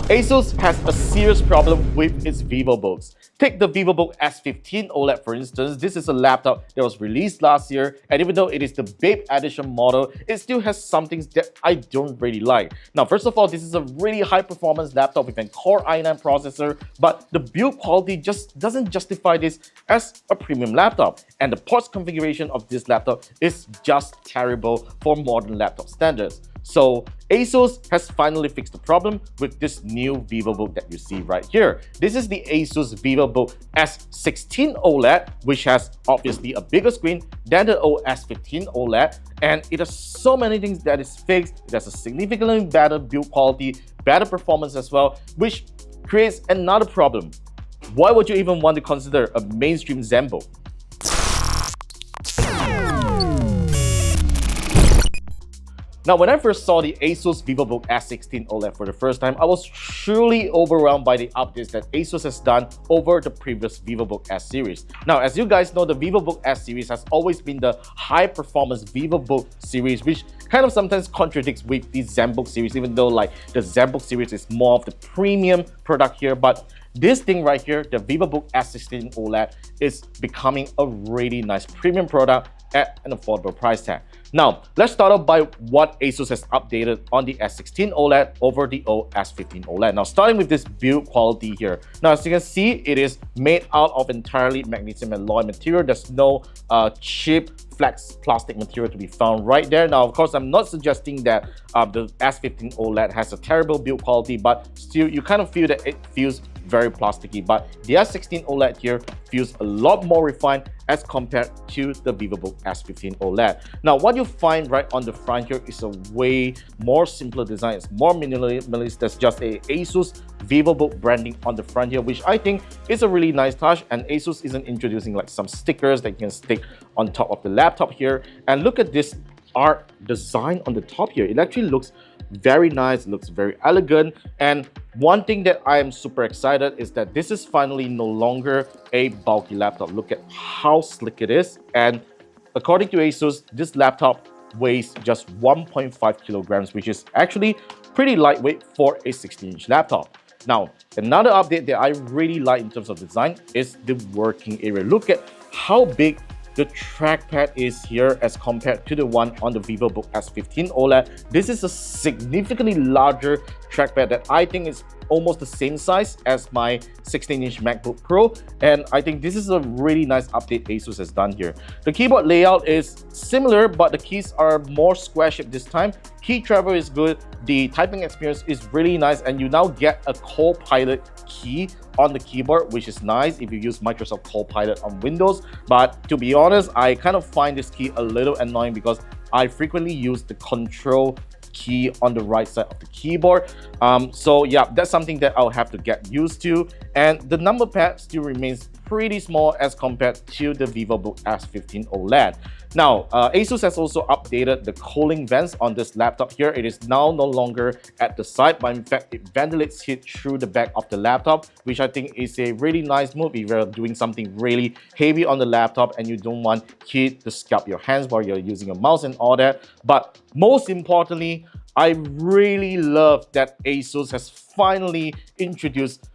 ASUS has a serious problem with its Vivobooks. Take the Vivobook S15 OLED for instance. This is a laptop that was released last year, and even though it is the Babe Edition model, it still has some things that I don't really like. Now, first of all, this is a really high performance laptop with an Core i9 processor, but the build quality just doesn't justify this as a premium laptop. And the ports configuration of this laptop is just terrible for modern laptop standards. So ASUS has finally fixed the problem with this new Vivobook that you see right here. This is the ASUS Vivobook S16 OLED, which has obviously a bigger screen than the S15 OLED, and it has so many things that is fixed. It has a significantly better build quality, better performance as well, which creates another problem. Why would you even want to consider a mainstream Zenbook? Now, when I first saw the ASUS Vivobook S16 OLED for the first time, I was truly overwhelmed by the updates that ASUS has done over the previous Vivobook S series. Now, as you guys know, the Vivobook S series has always been the high-performance Vivobook series, which kind of sometimes contradicts with the Zenbook series, even though like the Zenbook series is more of the premium product here. But this thing right here, the Vivobook S16 OLED, is becoming a really nice premium product at an affordable price tag. Now, let's start off by what ASUS has updated on the S16 OLED over the S15 OLED. Now, starting with this build quality here. Now, as you can see, it is made out of entirely magnesium alloy material. There's no cheap flex plastic material to be found right there. Now, of course, I'm not suggesting that the S15 OLED has a terrible build quality, but still, you kind of feel that it feels very plasticky. But the S16 OLED here feels a lot more refined as compared to the Vivobook S15 OLED. Now, what you find right on the front here is a way more simpler design. It's more minimalist. There's just a ASUS Vivobook branding on the front here, which I think is a really nice touch. And ASUS isn't introducing like some stickers that you can stick on top of the laptop here. And look at this art design on the top here. It actually looks very nice, it looks very elegant. And one thing that I am super excited is that this is finally no longer a bulky laptop. Look at how slick it is. And according to ASUS, this laptop weighs just 1.5 kilograms, which is actually pretty lightweight for a 16-inch laptop. Now, another update that I really like in terms of design is the working area. Look at how big the trackpad is here as compared to the one on the Vivobook S15 OLED. This is a significantly larger trackpad that I think is almost the same size as my 16-inch MacBook Pro, and I think this is a really nice update ASUS has done here. The keyboard layout is similar, but the keys are more square-shaped this time. Key travel is good, the typing experience is really nice, and you now get a Copilot key on the keyboard, which is nice if you use Microsoft Copilot on Windows. But to be honest, I kind of find this key a little annoying because I frequently use the Control key on the right side of the keyboard. So yeah, that's something that I'll have to get used to. And the number pad still remains pretty small as compared to the Vivobook S15 OLED. Now, ASUS has also updated the cooling vents on this laptop here. It is now no longer at the side, but in fact, it ventilates heat through the back of the laptop, which I think is a really nice move if you're doing something really heavy on the laptop and you don't want heat to scalp your hands while you're using a mouse and all that. But most importantly, I really love that ASUS has finally introduced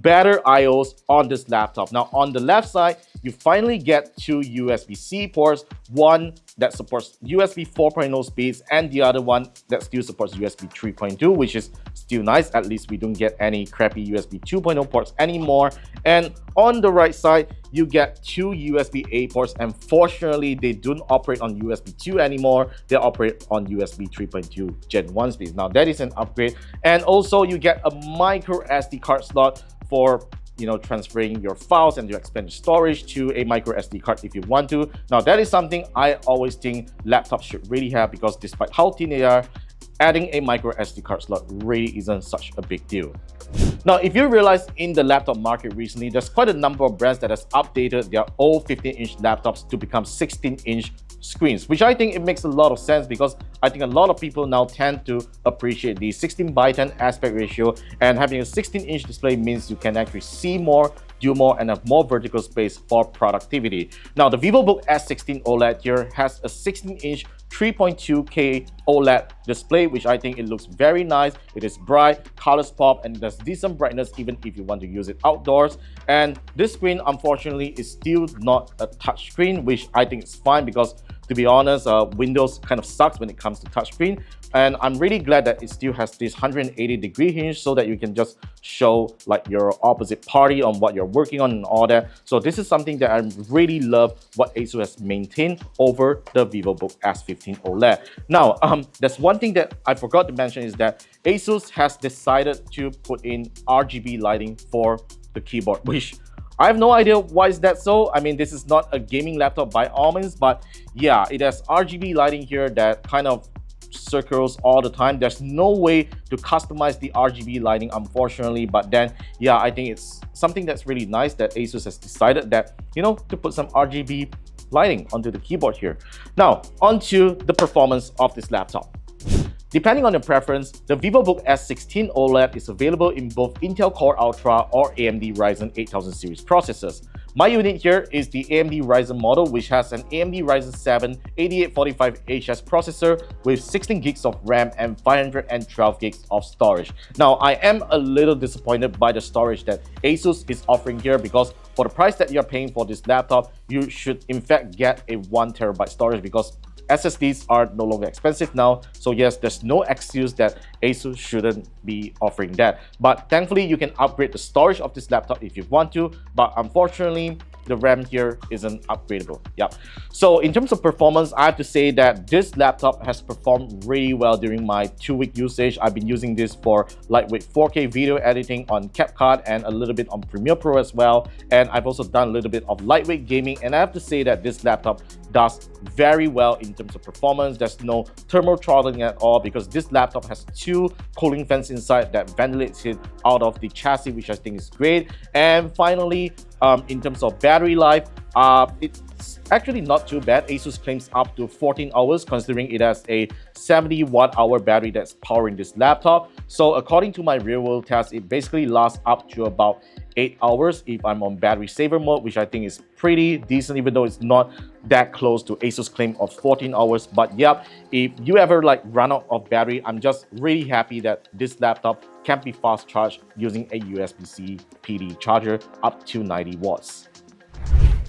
better IOs on this laptop. Now, on the left side, you finally get two USB-C ports, one that supports USB 4.0 speeds and the other one that still supports USB 3.2, which is still nice. At least we don't get any crappy USB 2.0 ports anymore. And on the right side, you get two USB-A ports, and fortunately, they don't operate on USB 2 anymore. They operate on USB 3.2 Gen 1 speeds. Now, that is an upgrade. And also, you get a micro SD card slot for transferring your files and your expanded storage to a micro SD card if you want to. Now, that is something I always think laptops should really have, because despite how thin they are, adding a micro SD card slot really isn't such a big deal. Now, if you realize in the laptop market recently, there's quite a number of brands that has updated their old 15-inch laptops to become 16-inch screens, which I think it makes a lot of sense because I think a lot of people now tend to appreciate the 16:10 aspect ratio, and having a 16-inch display means you can actually see more, do more, and have more vertical space for productivity. Now, the Vivobook S16 OLED here has a 16-inch 3.2K OLED display, which I think it looks very nice. It is bright, colors pop, and there's decent brightness even if you want to use it outdoors. And this screen, unfortunately, is still not a touch screen, which I think is fine because, to be honest, Windows kind of sucks when it comes to touchscreen. And I'm really glad that it still has this 180-degree hinge so that you can just show like your opposite party on what you're working on and all that. So this is something that I really love what ASUS has maintained over the Vivobook S15 OLED. Now, there's one thing that I forgot to mention is that ASUS has decided to put in RGB lighting for the keyboard, which I have no idea why is that so. I mean, this is not a gaming laptop by all means, but yeah, it has RGB lighting here that kind of circles all the time. There's no way to customize the RGB lighting, unfortunately, but then yeah, I think it's something that's really nice that ASUS has decided that, you know, to put some RGB lighting onto the keyboard here. Now, onto the performance of this laptop. Depending on your preference, the Vivobook S16 OLED is available in both Intel Core Ultra or AMD Ryzen 8000 series processors. My unit here is the AMD Ryzen model, which has an AMD Ryzen 7 8845HS processor with 16 gigs of RAM and 512 gigs of storage. Now, I am a little disappointed by the storage that ASUS is offering here because for the price that you're paying for this laptop, you should in fact get a 1TB storage because SSDs are no longer expensive now. So yes, there's no excuse that ASUS shouldn't be offering that. But thankfully, you can upgrade the storage of this laptop if you want to. But unfortunately, the RAM here isn't upgradable. Yeah. So in terms of performance, I have to say that this laptop has performed really well during my 2-week usage. I've been using this for lightweight 4K video editing on CapCut and a little bit on Premiere Pro as well. And I've also done a little bit of lightweight gaming. And I have to say that this laptop does very well in terms of performance. There's no thermal throttling at all because this laptop has 2 cooling fans inside that ventilates it out of the chassis, which I think is great. And finally, in terms of battery life, it's actually not too bad. ASUS claims up to 14 hours considering it has a 70 watt-hour battery that's powering this laptop. So according to my real-world test, it basically lasts up to about 8 hours if I'm on battery saver mode, which I think is pretty decent, even though it's not that close to ASUS claim of 14 hours. But yeah, if you ever like run out of battery, I'm just really happy that this laptop can be fast charged using a USB-C PD charger up to 90 watts.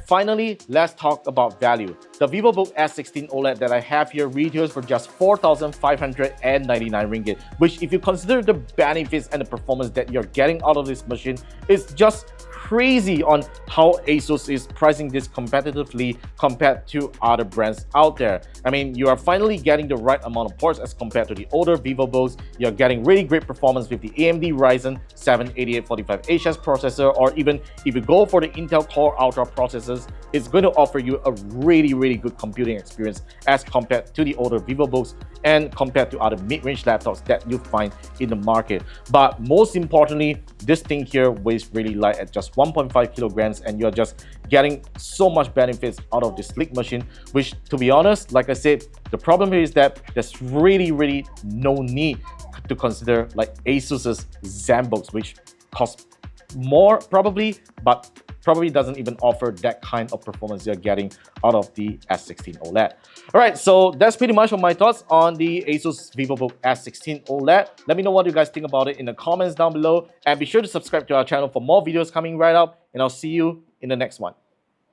Finally, let's talk about value. The Vivobook S16 OLED that I have here retails for just 4,599 ringgit, which if you consider the benefits and the performance that you're getting out of this machine, is just crazy on how ASUS is pricing this competitively compared to other brands out there. I mean, you are finally getting the right amount of ports as compared to the older Vivobooks. You're getting really great performance with the AMD Ryzen 7 8845HS processor, or even if you go for the Intel Core Ultra processors, it's going to offer you a really good computing experience as compared to the older Vivobooks and compared to other mid-range laptops that you find in the market. But most importantly, this thing here weighs really light at just 1.5 kilograms, and you're just getting so much benefits out of this sleek machine, which, to be honest, like I said, the problem here is that there's really no need to consider like ASUS's ZenBooks, which cost more probably, but probably doesn't even offer that kind of performance you're getting out of the S16 OLED. Alright, so that's pretty much all my thoughts on the ASUS Vivobook S16 OLED. Let me know what you guys think about it in the comments down below, and be sure to subscribe to our channel for more videos coming right up, and I'll see you in the next one.